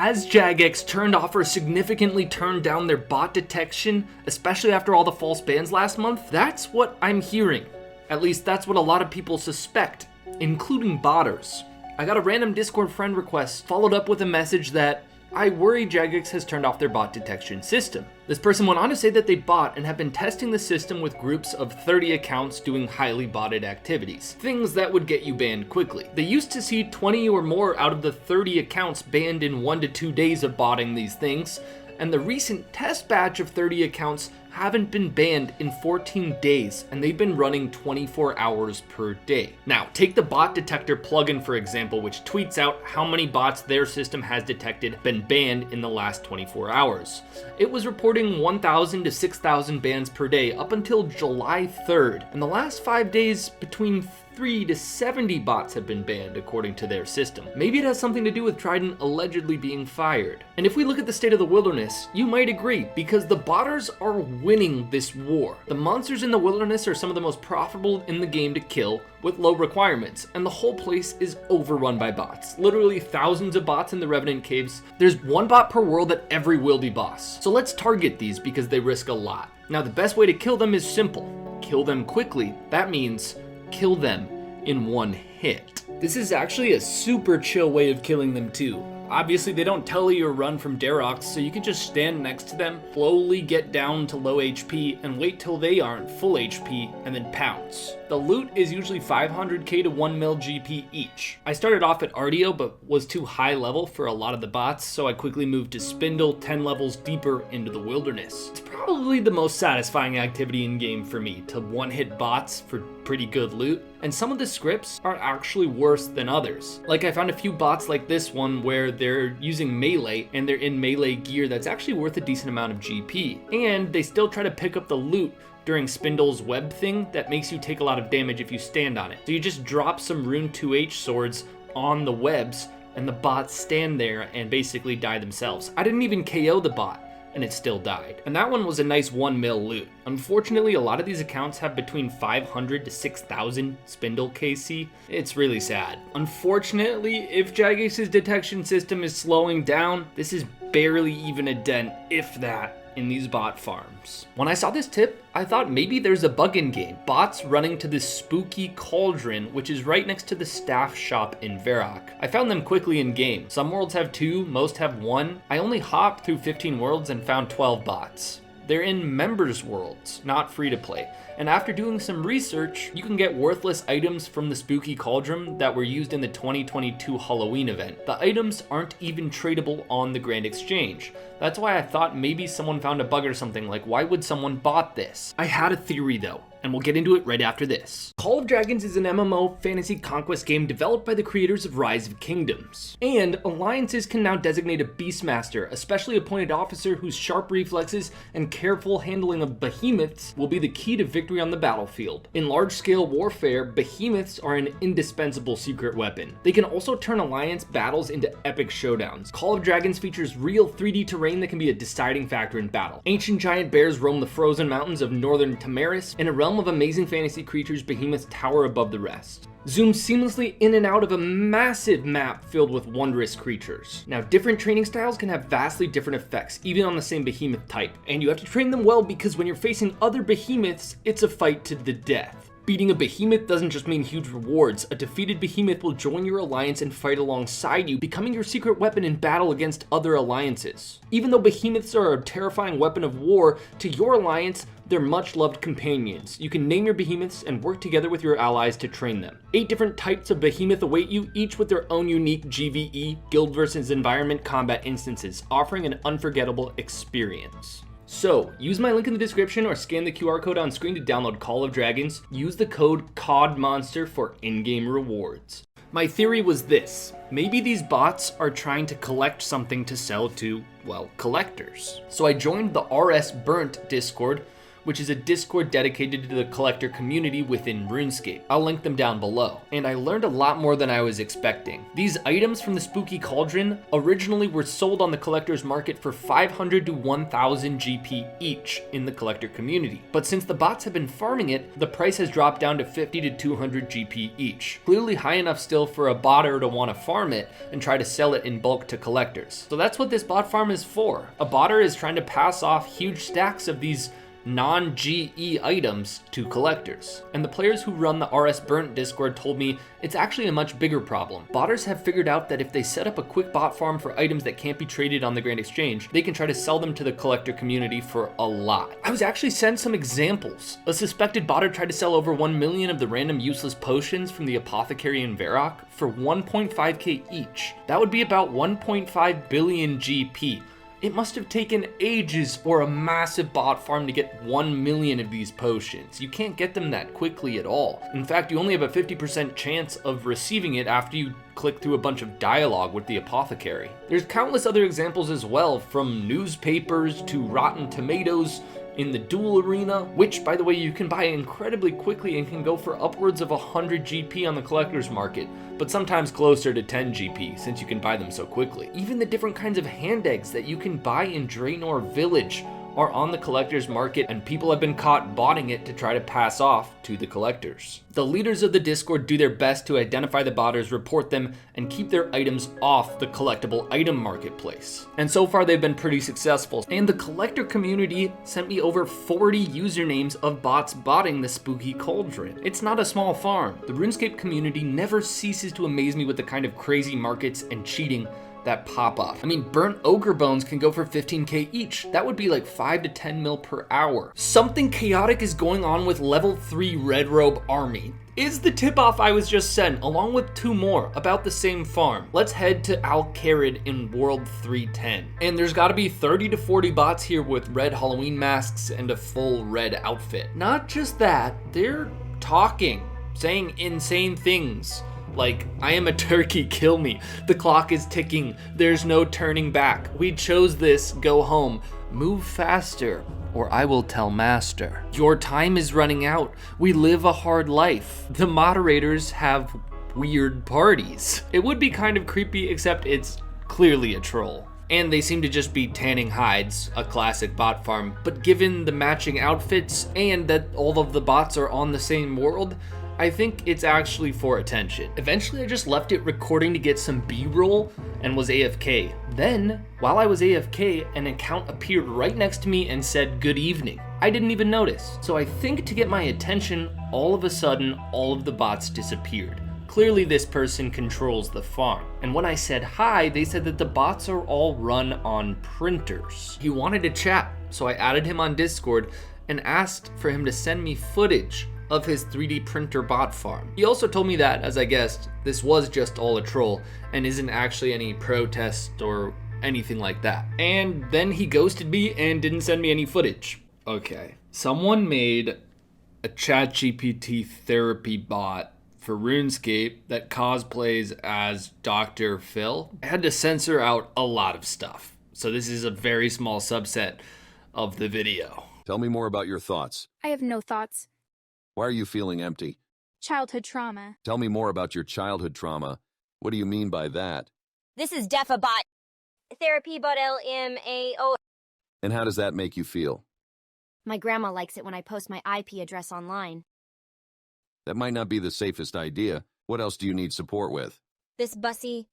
Has Jagex turned off or significantly turned down their bot detection, especially after all the false bans last month? That's what I'm hearing. At least that's what a lot of people suspect, including botters. I got a random Discord friend request followed up with a message that I worry Jagex has turned off their bot detection system. This person went on to say that they bought and have been testing the system with groups of 30 accounts doing highly botted activities, things that would get you banned quickly. They used to see 20 or more out of the 30 accounts banned in 1 to 2 days of botting these things, and the recent test batch of 30 accounts haven't been banned in 14 days, and they've been running 24 hours per day. Now, take the bot detector plugin for example, which tweets out how many bots their system has detected been banned in the last 24 hours. It was reporting 1,000 to 6,000 bans per day up until July 3rd, and the last 5 days between 3 to 70 bots have been banned according to their system. Maybe it has something to do with Trident allegedly being fired. And if we look at the state of the wilderness, you might agree, because the botters are winning this war. The monsters in the wilderness are some of the most profitable in the game to kill with low requirements, and the whole place is overrun by bots. Literally thousands of bots in the Revenant Caves. There's one bot per world at every wildy boss. So let's target these because they risk a lot. Now the best way to kill them is simple. Kill them quickly. That means kill them in one hit. This is actually a super chill way of killing them too. Obviously they don't tell you or run from Varrocks, so you can just stand next to them, slowly get down to low HP, and wait till they aren't full HP, and then pounce. The loot is usually 500k to 1 mil GP each. I started off at Artio, but was too high level for a lot of the bots, so I quickly moved to Spindle 10 levels deeper into the wilderness. It's probably the most satisfying activity in game for me, to one-hit bots for pretty good loot, and some of the scripts are actually worse than others. Like I found a few bots like this one where they're using melee and they're in melee gear that's actually worth a decent amount of GP, and they still try to pick up the loot during Spindle's web thing that makes you take a lot of damage if you stand on it. So you just drop some Rune 2H swords on the webs and the bots stand there and basically die themselves. I didn't even KO the bot, and it still died. And that one was a nice 1 mil loot. Unfortunately, a lot of these accounts have between 500 to 6,000 Spindle KC. It's really sad. Unfortunately, if Jagex's detection system is slowing down, this is barely even a dent, if that, in these bot farms. When I saw this tip, I thought maybe there's a bug in game. Bots running to this spooky Cauldron, which is right next to the staff shop in Varrock. I found them quickly in game. Some worlds have 2, most have 1. I only hopped through 15 worlds and found 12 bots. They're in members worlds, not free to play. And after doing some research, you can get worthless items from the spooky Cauldron that were used in the 2022 Halloween event. The items aren't even tradable on the Grand Exchange. That's why I thought maybe someone found a bug or something, like why would someone bot this? I had a theory though, and we'll get into it right after this. Call of Dragons is an MMO fantasy conquest game developed by the creators of Rise of Kingdoms. And alliances can now designate a Beastmaster, a specially appointed officer whose sharp reflexes and careful handling of behemoths will be the key to victory on the battlefield. In large-scale warfare, behemoths are an indispensable secret weapon. They can also turn alliance battles into epic showdowns. Call of Dragons features real 3D terrain that can be a deciding factor in battle. Ancient giant bears roam the frozen mountains of northern Tamaris. In a realm of amazing fantasy creatures, behemoths tower above the rest. Zoom seamlessly in and out of a massive map filled with wondrous creatures. Now, different training styles can have vastly different effects, even on the same behemoth type, and you have to train them well because when you're facing other behemoths, it's a fight to the death. Beating a behemoth doesn't just mean huge rewards. A defeated behemoth will join your alliance and fight alongside you, becoming your secret weapon in battle against other alliances. Even though behemoths are a terrifying weapon of war, to your alliance, they're much loved companions. You can name your behemoths and work together with your allies to train them. 8 different types of behemoth await you, each with their own unique GVE, Guild versus Environment combat instances, offering an unforgettable experience. So, use my link in the description or scan the QR code on screen to download Call of Dragons. Use the code CODMONSTER for in-game rewards. My theory was this: maybe these bots are trying to collect something to sell to, well, collectors. So I joined the RS Burnt Discord, which is a Discord dedicated to the collector community within Runescape. I'll link them down below. And I learned a lot more than I was expecting. These items from the spooky cauldron originally were sold on the collector's market for 500 to 1000 GP each in the collector community. But since the bots have been farming it, the price has dropped down to 50 to 200 GP each. Clearly high enough still for a botter to want to farm it and try to sell it in bulk to collectors. So that's what this bot farm is for. A botter is trying to pass off huge stacks of these non-GE items to collectors. And the players who run the RS Burnt Discord told me it's actually a much bigger problem. Botters have figured out that if they set up a quick bot farm for items that can't be traded on the Grand Exchange, they can try to sell them to the collector community for a lot. I was actually sent some examples. A suspected botter tried to sell over 1 million of the random useless potions from the apothecary in Varrock for 1.5k each. That would be about 1.5 billion GP. It must have taken ages for a massive bot farm to get 1 million of these potions. You can't get them that quickly at all. In fact, you only have a 50% chance of receiving it after you click through a bunch of dialogue with the apothecary. There's countless other examples as well, from newspapers to Rotten Tomatoes in the duel arena, which, by the way, you can buy incredibly quickly and can go for upwards of 100 GP on the collector's market, but sometimes closer to 10 GP since you can buy them so quickly. Even the different kinds of hand eggs that you can buy in Draenor Village are on the collector's market, and people have been caught botting it to try to pass off to the collectors. The leaders of the Discord do their best to identify the botters, report them, and keep their items off the collectible item marketplace. And so far they've been pretty successful. And the collector community sent me over 40 usernames of bots botting the spooky cauldron. It's not a small farm. The RuneScape community never ceases to amaze me with the kind of crazy markets and cheating that pop up. I mean, burnt ogre bones can go for 15k each. That would be like 5 to 10 mil per hour. Something chaotic is going on with level 3 Red Robe Army. Is the tip-off I was just sent, along with 2 more, about the same farm. Let's head to Al-Kharid in World 310. And there's gotta be 30 to 40 bots here with red Halloween masks and a full red outfit. Not just that, they're talking, saying insane things. Like, I am a turkey, kill me. The clock is ticking, there's no turning back. We chose this, go home. Move faster, or I will tell master. Your time is running out, we live a hard life. The moderators have weird parties. It would be kind of creepy, except it's clearly a troll. And they seem to just be tanning hides, a classic bot farm. But given the matching outfits and that all of the bots are on the same world, I think it's actually for attention. Eventually I just left it recording to get some B-roll and was AFK. Then, while I was AFK, an account appeared right next to me and said good evening. I didn't even notice. So I think to get my attention, all of a sudden, all of the bots disappeared. Clearly this person controls the farm. And when I said hi, they said that the bots are all run on printers. He wanted to chat, so I added him on Discord and asked for him to send me footage of his 3D printer bot farm. He also told me that, as I guessed, this was just all a troll and isn't actually any protest or anything like that. And then he ghosted me and didn't send me any footage. Okay, someone made a ChatGPT therapy bot for RuneScape that cosplays as Dr. Phil. I had to censor out a lot of stuff, so this is a very small subset of the video. Tell me more about your thoughts. I have no thoughts. Why are you feeling empty? Childhood trauma. Tell me more about your childhood trauma. What do you mean by that? This is Defabot. Therapy bot LMAO. And how does that make you feel? My grandma likes it when I post my IP address online. That might not be the safest idea. What else do you need support with? This bussy.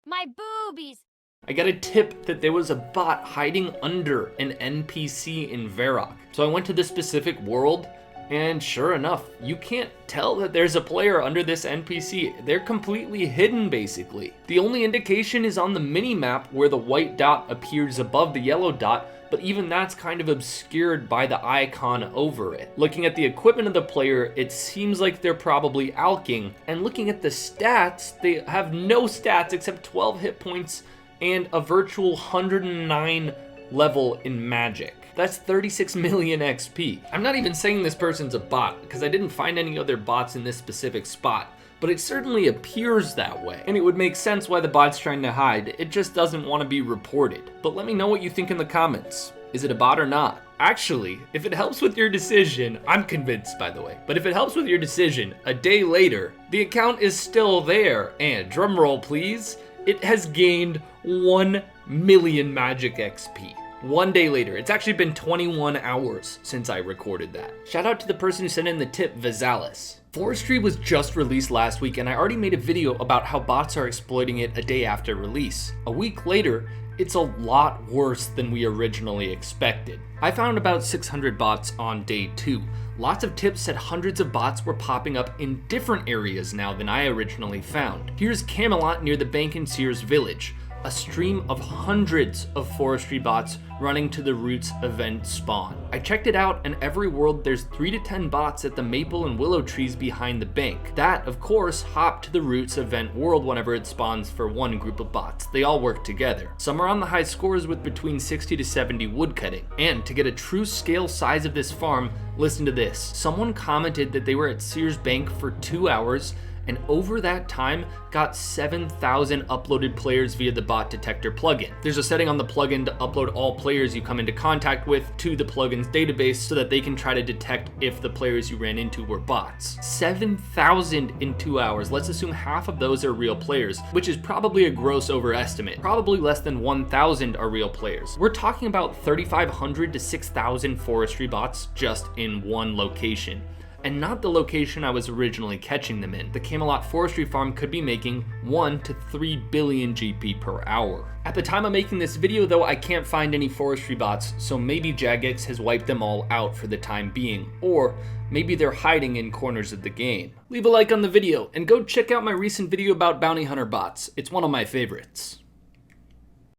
My boobies! I got a tip that there was a bot hiding under an NPC in Varrock. So I went to this specific world, and sure enough, you can't tell that there's a player under this NPC. They're completely hidden, basically. The only indication is on the mini-map where the white dot appears above the yellow dot, but even that's kind of obscured by the icon over it. Looking at the equipment of the player, it seems like they're probably alking, and looking at the stats, they have no stats except 12 hit points and a virtual 109 level in magic. That's 36 million XP. I'm not even saying this person's a bot, because I didn't find any other bots in this specific spot, but it certainly appears that way. And it would make sense why the bot's trying to hide. It just doesn't want to be reported. But let me know what you think in the comments. Is it a bot or not? Actually, if it helps with your decision, I'm convinced by the way, but if it helps with your decision, a day later, the account is still there, and drumroll please, it has gained 1 million magic XP. 1 day later. It's actually been 21 hours since I recorded that. Shout out to the person who sent in the tip, Vizalis. Forestry was just released last week, and I already made a video about how bots are exploiting it a day after release. A week later, it's a lot worse than we originally expected. I found about 600 bots on day 2. Lots of tips said hundreds of bots were popping up in different areas now than I originally found. Here's Camelot near the Bank and Sears village. A stream of hundreds of forestry bots running to the Roots event spawn. I checked it out, and every world there's 3 to 10 bots at the maple and willow trees behind the bank. That, of course, hop to the Roots event world whenever it spawns for one group of bots. They all work together. Some are on the high scores with between 60 to 70 woodcutting. And to get a true scale size of this farm, listen to this. Someone commented that they were at Sears Bank for 2 hours, and over that time got 7,000 uploaded players via the bot detector plugin. There's a setting on the plugin to upload all players you come into contact with to the plugin's database so that they can try to detect if the players you ran into were bots. 7,000 in 2 hours. Let's assume half of those are real players, which is probably a gross overestimate. Probably less than 1,000 are real players. We're talking about 3,500 to 6,000 forestry bots just in one location. And not the location I was originally catching them in. The Camelot Forestry Farm could be making 1 to 3 billion GP per hour. At the time of making this video though, I can't find any forestry bots, so maybe Jagex has wiped them all out for the time being, or maybe they're hiding in corners of the game. Leave a like on the video, and go check out my recent video about bounty hunter bots. It's one of my favorites.